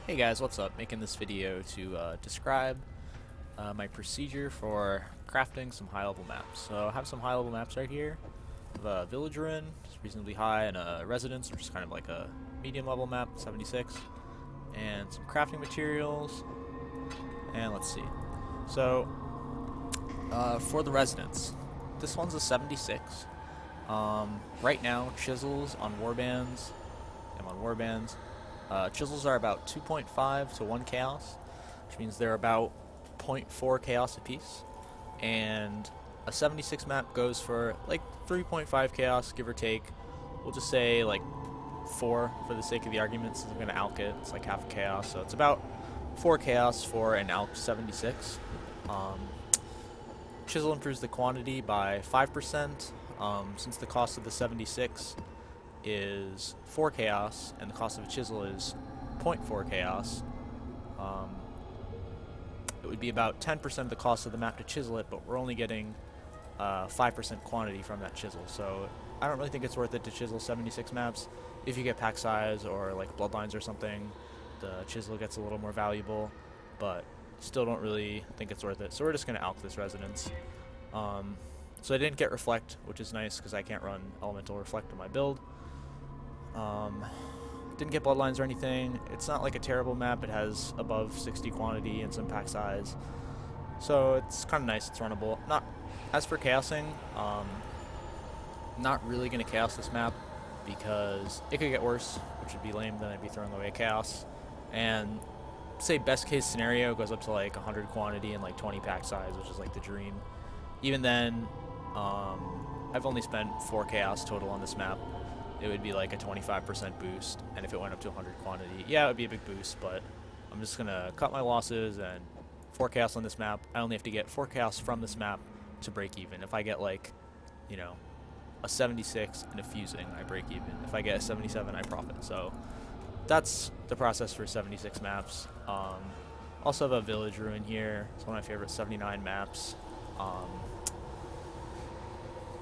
Hey guys, what's up? Making this video to describe my procedure for crafting some high-level maps. So I have some high-level maps right here. I have a village ruin, it's reasonably high, and a residence, which is kind of like a medium-level map, 76, and some crafting materials. And let's see. So for the residence, this one's a 76. Right now, chisels on warbands. I'm on warbands. Chisels are about 2.5 to 1 chaos, which means they're about zero point 0.4 chaos apiece. And a 76 map goes for like 3.5 chaos, give or take. We'll just say like 4 for the sake of the argument, since I'm going to alch it. It's like half a chaos, so it's about 4 chaos for an alch 76. Chisel improves the quantity by 5%, since the cost of the 76 is 4 chaos, and the cost of a chisel is 0.4 chaos. It would be about 10% of the cost of the map to chisel it, but we're only getting 5% quantity from that chisel. So I don't really think it's worth it to chisel 76 maps. If you get pack size or like bloodlines or something, the chisel gets a little more valuable, but still don't really think it's worth it. So we're just going to alch this residence. So I didn't get reflect, which is nice because I can't run elemental reflect on my build. Didn't get bloodlines or anything. It's not like a terrible map. It has above 60 quantity and some pack size, so it's kind of nice. It's runnable. Not as for chaosing, not really gonna chaos this map because it could get worse, which would be lame. Then I'd be throwing away chaos. And say best case scenario goes up to like 100 quantity and like 20 pack size, which is like the dream. Even then, I've only spent 4 chaos total on this map. It would be like a 25% boost, and if it went up to 100 quantity, yeah, it would be a big boost, but I'm just gonna cut my losses and 4 chaos on this map. I only have to get 4 chaos from this map to break even. If I get like, you know, a 76 and a fusing, I break even. If I get a 77, I profit. So that's the process for 76 maps. Also have a village ruin here. It's one of my favorite 79 maps.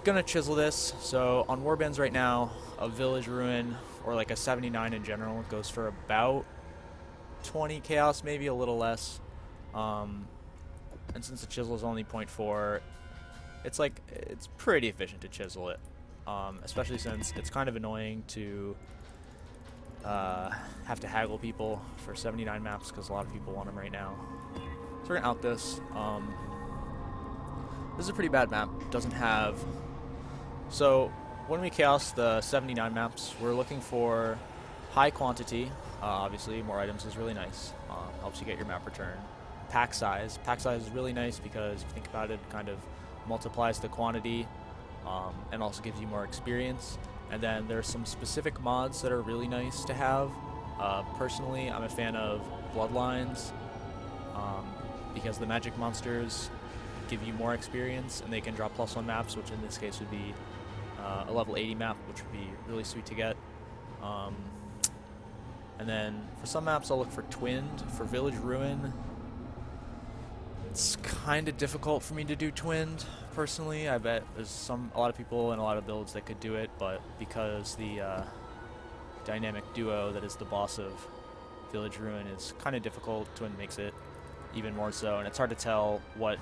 Gonna chisel this. So on warbands right now, a village ruin or like a 79 in general goes for about 20 chaos, maybe a little less. And since the chisel is only 0.4, it's pretty efficient to chisel it. Especially since it's kind of annoying to have to haggle people for 79 maps because a lot of people want them right now. So we're gonna alch this. This is a pretty bad map. Doesn't have. So when we chaos the 79 maps, we're looking for high quantity. Obviously, more items is really nice. Helps you get your map return. Pack size. Pack size is really nice because if you think about it, it kind of multiplies the quantity and also gives you more experience. And then there's some specific mods that are really nice to have. Personally, I'm a fan of bloodlines because the magic monsters give you more experience and they can drop +1 maps, which in this case would be a level 80 map, which would be really sweet to get. And then for some maps I'll look for twinned. For Village Ruin, it's kind of difficult for me to do twinned personally. I bet there's a lot of people and a lot of builds that could do it, but because the dynamic duo that is the boss of Village Ruin is kind of difficult, twin makes it even more so, and it's hard to tell what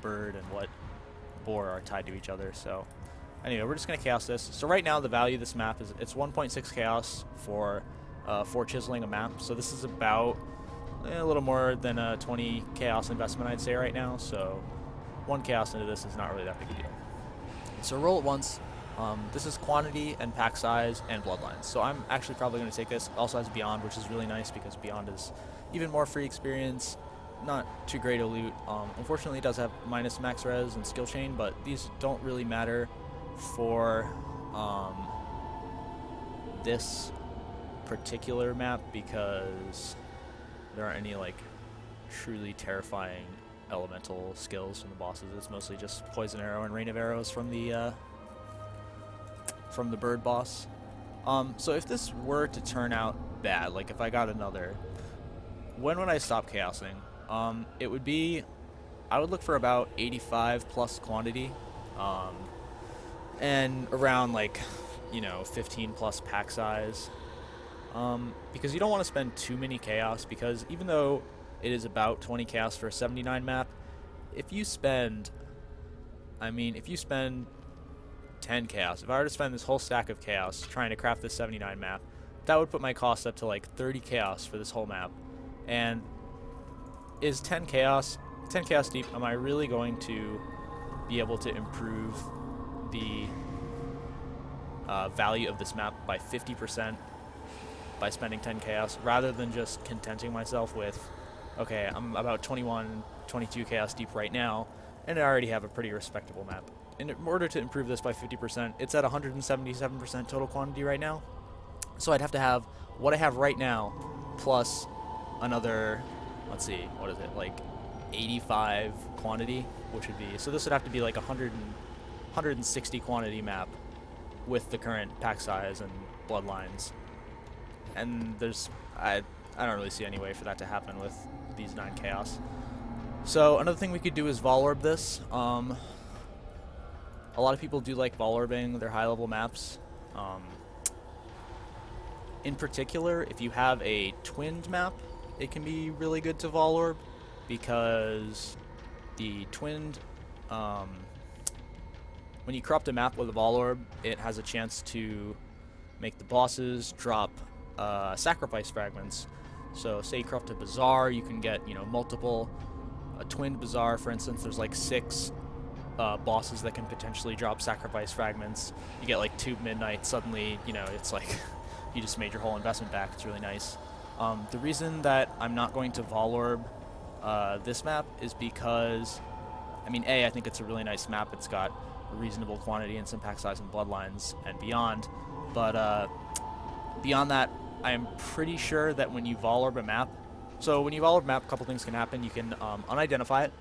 bird and what boar are tied to each other. So anyway, we're just going to chaos this. So right now the value of this map is it's 1.6 chaos for chiseling a map. So this is about a little more than a 20 chaos investment, I'd say, right now. So 1 chaos into this is not really that big a deal. So roll it once. This is quantity and pack size and bloodlines. So I'm actually probably going to take this. It also has Beyond, which is really nice because Beyond is even more free experience. Not too great a loot. Unfortunately, it does have minus max res and skill chain, but these don't really matter for this particular map because there aren't any like truly terrifying elemental skills from the bosses. It's mostly just poison arrow and rain of arrows from the bird boss. So if this were to turn out bad, like if I got another, when would I stop chaosing? It would be, I would look for about 85 plus quantity, and around like, you know, 15 plus pack size. because you don't want to spend too many chaos, because even though it is about 20 chaos for a 79 map, if you spend 10 chaos, if I were to spend this whole stack of chaos trying to craft this 79 map, that would put my cost up to like 30 chaos for this whole map. And is 10 chaos deep, am I really going to be able to improve the value of this map by 50% by spending 10 chaos, rather than just contenting myself with, okay, I'm about 21, 22 chaos deep right now, and I already have a pretty respectable map. In order to improve this by 50%, it's at 177% total quantity right now. So I'd have to have what I have right now plus another, let's see, what is it, like 85 quantity, which would be, so this would have to be like 160 quantity map with the current pack size and bloodlines. And I don't really see any way for that to happen with these 9 chaos. So another thing we could do is Vol Orb this. A lot of people do like Vol Orbing their high level maps. In particular, if you have a twinned map, it can be really good to Vol Orb, because the twinned, when you corrupt a map with a Vol Orb, it has a chance to make the bosses drop sacrifice fragments. So say you corrupt a Bazaar, you can get, multiple, a twinned Bazaar, for instance, there's like 6 bosses that can potentially drop sacrifice fragments. You get like 2 Midnight, suddenly, it's like you just made your whole investment back. It's really nice. The reason that I'm not going to Vol Orb this map is because, I think it's a really nice map. It's got a reasonable quantity and some pack size and bloodlines and beyond. But beyond that, I am pretty sure that when you Vol Orb a map, so when you Vol Orb a map, a couple things can happen. You can unidentify it,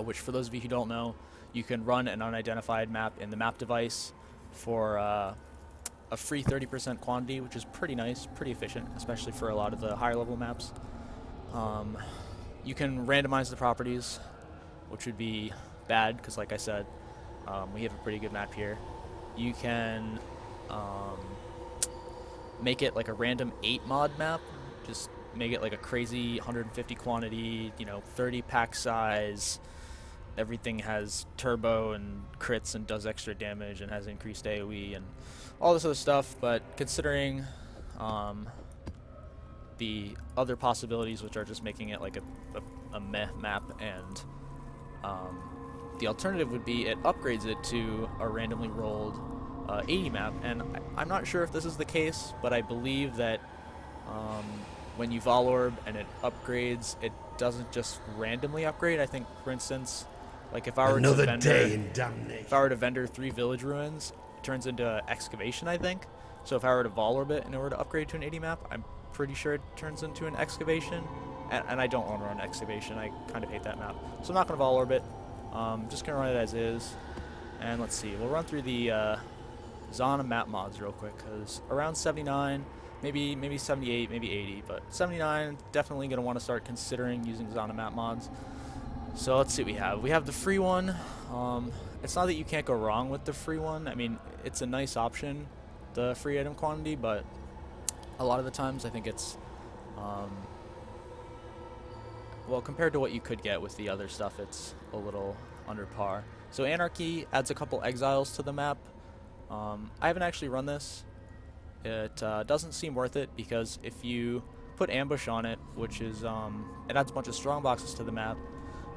which for those of you who don't know, you can run an unidentified map in the map device for a free 30% quantity, which is pretty nice, pretty efficient, especially for a lot of the higher level maps. You can randomize the properties, which would be bad, because like I said, we have a pretty good map here. You can make it like a random 8 mod map, just make it like a crazy 150 quantity, 30 pack size, everything has turbo and crits and does extra damage and has increased AoE and all this other stuff. But considering the other possibilities, which are just making it like a meh map, and the alternative would be it upgrades it to a randomly rolled 80 map. And I'm not sure if this is the case, but I believe that when you Vol Orb and it upgrades, it doesn't just randomly upgrade. I think, for instance, like if I were to vendor 3 village ruins, it turns into excavation, I think. So if I were to Vol Orb it in order to upgrade to an 80 map, I'm pretty sure it turns into an excavation. And I don't want to run excavation. I kind of hate that map. So I'm not going to Vol Orb it. Just going to run it as is. And let's see. We'll run through the Zana map mods real quick, because around 79, maybe 78, maybe 80, but 79, definitely going to want to start considering using Zana map mods. So let's see what we have. We have the free one. It's not that you can't go wrong with the free one. It's a nice option, the free item quantity, but a lot of the times I think it's, well, compared to what you could get with the other stuff, it's a little under par. So Anarchy adds a couple exiles to the map. I haven't actually run this. It doesn't seem worth it, because if you put ambush on it, which is, it adds a bunch of strong boxes to the map,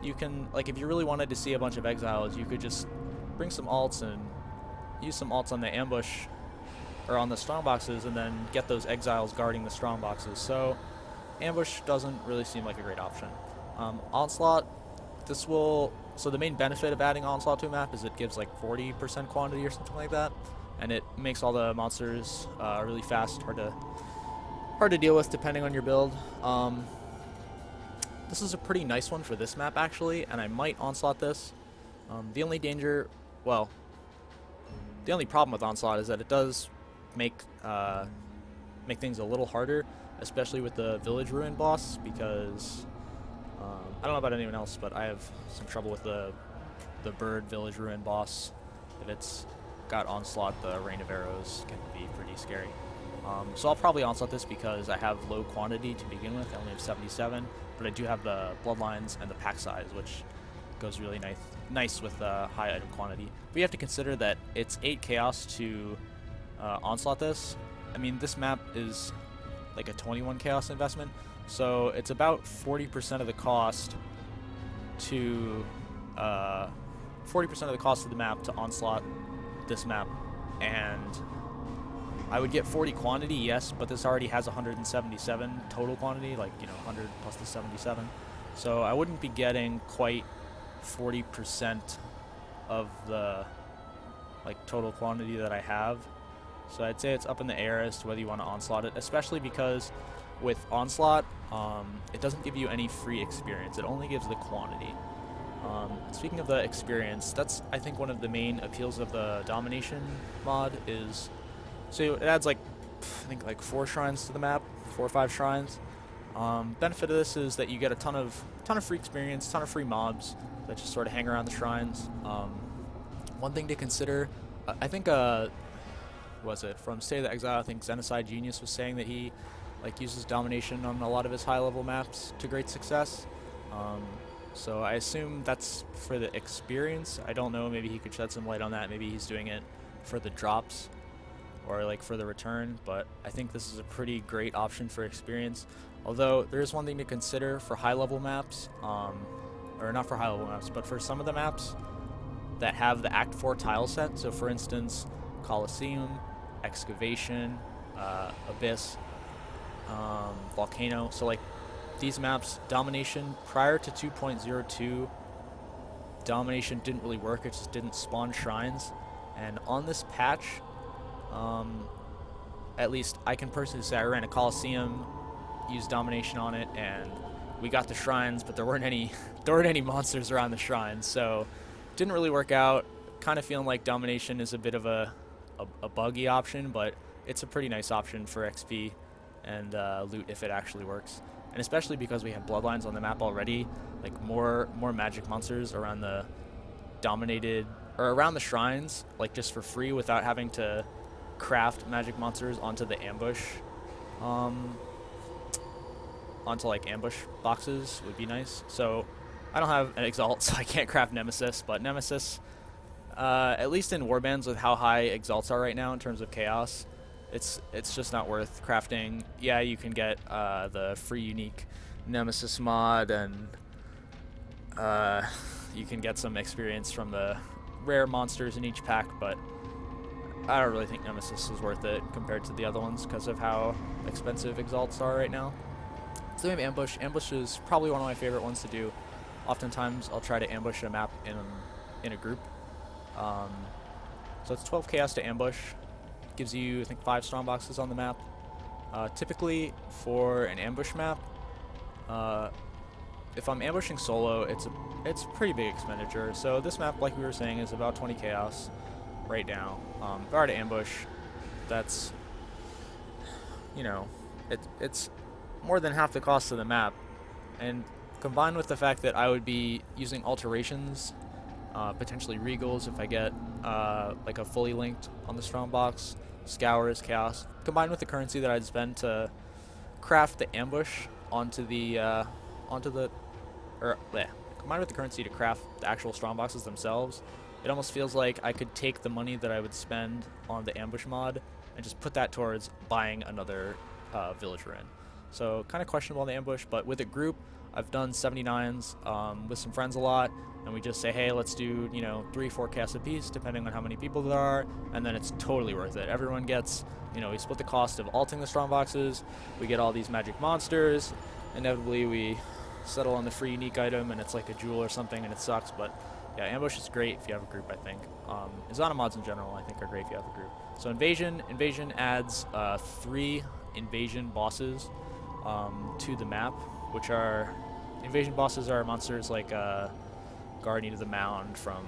you can, like, if you really wanted to see a bunch of exiles, you could just bring some alts and use some alts on the ambush, or on the strong boxes, and then get those exiles guarding the strong boxes. So ambush doesn't really seem like a great option. Onslaught, so the main benefit of adding Onslaught to a map is it gives like 40% quantity or something like that, and it makes all the monsters really fast, hard to deal with depending on your build. This is a pretty nice one for this map, actually, and I might Onslaught this. The only problem with Onslaught is that it does make things a little harder, especially with the Village Ruin boss, because I don't know about anyone else, but I have some trouble with the bird Village Ruin boss. If it's got Onslaught, the Rain of Arrows can be pretty scary. So I'll probably onslaught this because I have low quantity to begin with. I only have 77, but I do have the bloodlines and the pack size, which goes really nice with high item quantity. But you have to consider that it's 8 chaos to onslaught this. I mean, this map is like a 21 chaos investment, so it's about 40% of the cost to 40% of the cost of the map to onslaught this map, and I would get 40 quantity, yes, but this already has 177 total quantity, like, you know, 100 plus the 77. So I wouldn't be getting quite 40% of the like total quantity that I have. So I'd say it's up in the air as to whether you want to onslaught it, especially because with onslaught, it doesn't give you any free experience. It only gives the quantity. Speaking of the experience, that's I think one of the main appeals of the domination mod is, so it adds like I think like 4 shrines to the map, 4 or 5 shrines. Benefit of this is that you get a ton of free experience, ton of free mobs that just sort of hang around the shrines. One thing to consider, I think was it from State of the Exile? I think Xenocide Genius was saying that he like uses domination on a lot of his high level maps to great success. So I assume that's for the experience. I don't know, maybe he could shed some light on that. Maybe he's doing it for the drops or like for the return, but I think this is a pretty great option for experience. Although there is one thing to consider for high level maps, or not for high level maps, but for some of the maps that have the Act 4 tile set. So for instance, Colosseum, Excavation, Abyss, Volcano. So like these maps, domination prior to 2.02, domination didn't really work. It just didn't spawn shrines. And on this patch, at least I can personally say I ran a Colosseum, used domination on it, and we got the shrines, but there weren't any monsters around the shrines, so didn't really work out. Kind of feeling like domination is a bit of a buggy option, but it's a pretty nice option for XP and loot if it actually works. And especially because we have bloodlines on the map already, like more magic monsters around the dominated or around the shrines, like just for free without having to craft magic monsters onto the ambush, onto like ambush boxes would be nice. So I don't have an exalt, so I can't craft Nemesis, but Nemesis, at least in warbands with how high exalts are right now in terms of chaos, it's just not worth crafting. Yeah, you can get the free unique Nemesis mod, and you can get some experience from the rare monsters in each pack, but I don't really think Nemesis is worth it compared to the other ones because of how expensive exalts are right now. So maybe Ambush. Ambush is probably one of my favorite ones to do. Oftentimes I'll try to ambush a map in a group. So it's 12 chaos to ambush. Gives you I think 5 strong boxes on the map. Typically for an ambush map, if I'm ambushing solo, it's a pretty big expenditure. So this map, like we were saying, is about 20 chaos right now. If I were to ambush, that's, you know, it's more than half the cost of the map, and combined with the fact that I would be using alterations, potentially regals if I get like a fully linked on the strong box, scours, chaos, combined with the currency that I'd spend to craft the ambush onto the combined with the currency to craft the actual strong boxes themselves, it almost feels like I could take the money that I would spend on the ambush mod and just put that towards buying another village ruin. So kind of questionable on the ambush, but with a group, I've done 79s with some friends a lot, and we just say, hey, let's do, you know, 3-4 casts a piece, depending on how many people there are, and then it's totally worth it. Everyone gets, you know, we split the cost of alting the strong boxes, we get all these magic monsters, inevitably we settle on the free unique item, and it's like a jewel or something, and it sucks, but yeah, ambush is great if you have a group, I think. Zana mods in general, I think, are great if you have a group. So invasion adds 3 invasion bosses to the map, which are, invasion bosses are monsters like Guardian of the Mound from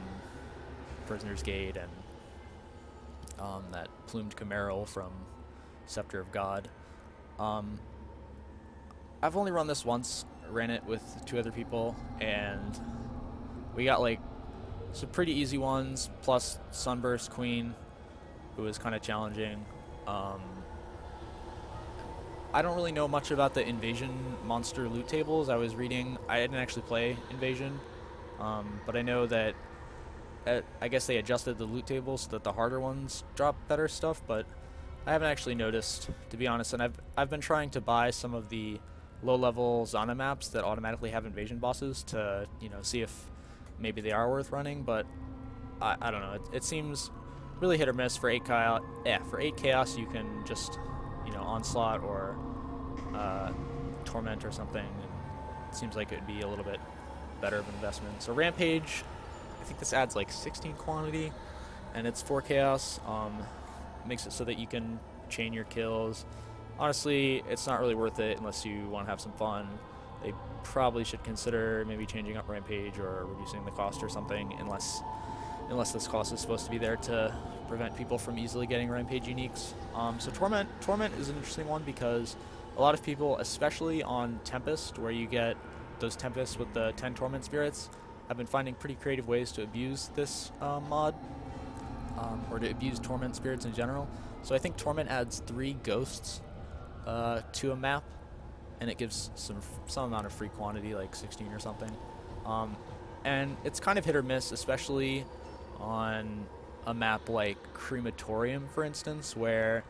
Prisoner's Gate, and that plumed Chimeral from Scepter of God. I've only run this once, ran it with 2 other people, and we got like some pretty easy ones, plus Sunburst Queen, who was kind of challenging. I don't really know much about the Invasion monster loot tables. I was reading. I didn't actually play Invasion, but I know that I guess they adjusted the loot tables so that the harder ones drop better stuff. But I haven't actually noticed, to be honest. And I've been trying to buy some of the low-level Zana maps that automatically have Invasion bosses to see if maybe they are worth running. But I don't know. It seems really hit or miss for 8 chaos. Yeah, for 8 chaos you can just onslaught or torment or something. And it seems like it would be a little bit better of an investment. So rampage, I think this adds like 16 quantity, and it's 4 chaos. Makes it so that you can chain your kills. Honestly, it's not really worth it unless you want to have some fun. They probably should consider maybe changing up rampage or reducing the cost or something, unless this cost is supposed to be there to prevent people from easily getting rampage uniques. So torment is an interesting one because a lot of people, especially on Tempest, where you get those Tempests with the 10 torment spirits, have been finding pretty creative ways to abuse this mod, or to abuse torment spirits in general. So I think torment adds 3 ghosts to a map, and it gives some amount of free quantity, like 16 or something. And it's kind of hit or miss, especially on a map like Crematorium, for instance, where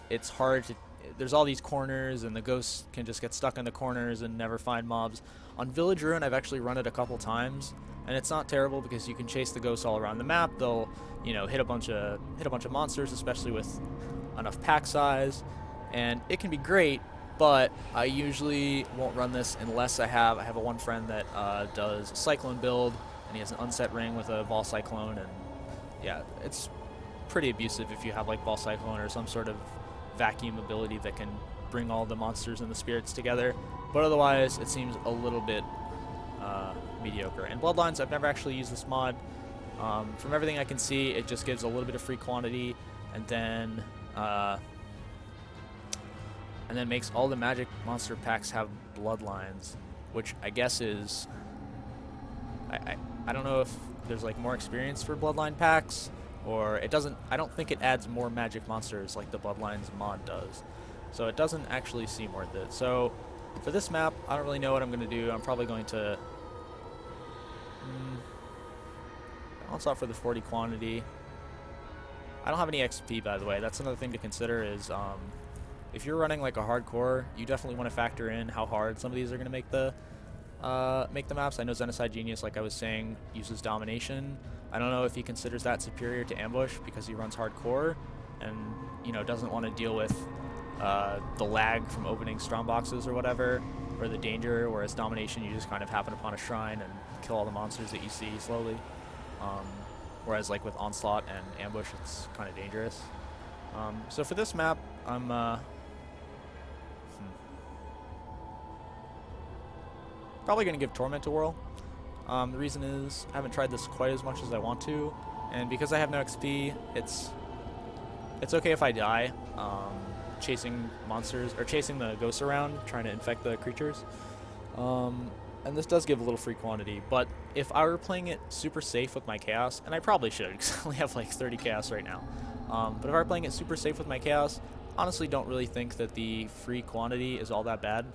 it's hard to... There's all these corners, and the ghosts can just get stuck in the corners and never find mobs. On Village Ruin, I've actually run it a couple times, and it's not terrible because you can chase the ghosts all around the map. They'll, hit a bunch of monsters, especially with enough pack size, and it can be great. But I usually won't run this unless I have a one friend that does a Cyclone build, and he has an unset ring with a Vol Cyclone, and yeah, it's pretty abusive if you have like Vol Cyclone or some sort of vacuum ability that can bring all the monsters and the spirits together. But otherwise, it seems a little bit mediocre. And Bloodlines, I've never actually used this mod. From everything I can see, it just gives a little bit of free quantity, and then makes all the magic monster packs have bloodlines, which I guess is... I don't know if there's like more experience for bloodline packs, or it doesn't... I don't think it adds more magic monsters like the Bloodlines mod does. So it doesn't actually seem worth it. So for this map, I don't really know what I'm going to do. I'm probably going to... balance out for the 40 quantity. I don't have any XP, by the way. That's another thing to consider is... if you're running like a hardcore, you definitely want to factor in how hard some of these are going to make the maps. I know Xenocide Genius, like I was saying, uses Domination. I don't know if he considers that superior to Ambush because he runs hardcore and doesn't want to deal with the lag from opening strong boxes or whatever, or the danger, whereas Domination you just kind of happen upon a shrine and kill all the monsters that you see slowly. Whereas like with Onslaught and Ambush it's kind of dangerous. So for this map, I'm probably going to give Torment a whirl. The reason is I haven't tried this quite as much as I want to, and because I have no XP, it's okay if I die chasing monsters, or chasing the ghosts around, trying to infect the creatures. And this does give a little free quantity, but if I were playing it super safe with my Chaos, and I probably should because I only have like 30 Chaos right now, but if I were playing it super safe with my Chaos, honestly don't really think that the free quantity is all that bad,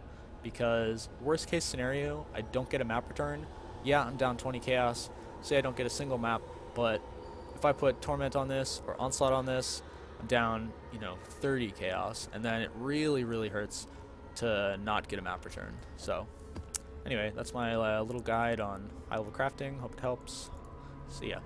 because worst case scenario, I don't get a map return. Yeah, I'm down 20 Chaos, say I don't get a single map, but if I put Torment on this or Onslaught on this, I'm down 30 Chaos, and then it really, really hurts to not get a map return. So anyway, that's my little guide on high level crafting. Hope it helps. See ya.